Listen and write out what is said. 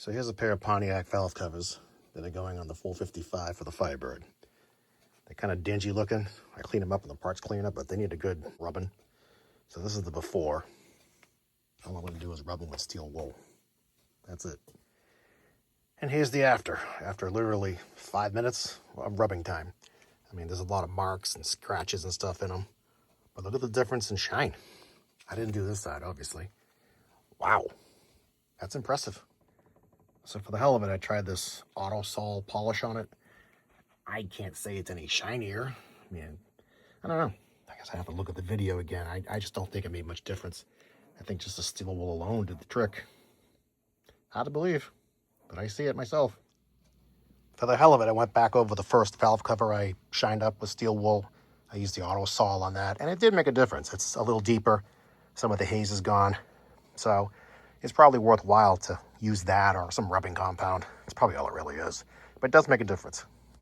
So here's a pair of Pontiac valve covers that are going on the 455 for the Firebird. They're kind of dingy looking. I clean them up and the parts clean up, but they need a good rubbing. So this is the before. All I'm going to do is rub them with steel wool. That's it. And here's the after. After literally 5 minutes of rubbing time. I mean, there's a lot of marks and scratches and stuff in them. But look at the difference in shine. I didn't do this side, obviously. Wow. That's impressive. So for the hell of it, I tried this auto sol polish on it. I can't say it's any shinier. I mean, I don't know. I guess I have to look at the video again. I just don't think it made much difference. I think just the steel wool alone did the trick. Hard to believe, but I see it myself. For the hell of it, I went back over the first valve cover I shined up with steel wool. I used the auto sol on that, and it did make a difference. It's a little deeper. Some of the haze is gone. So it's probably worthwhile to use that or some rubbing compound. It's probably all it really is. But it does make a difference.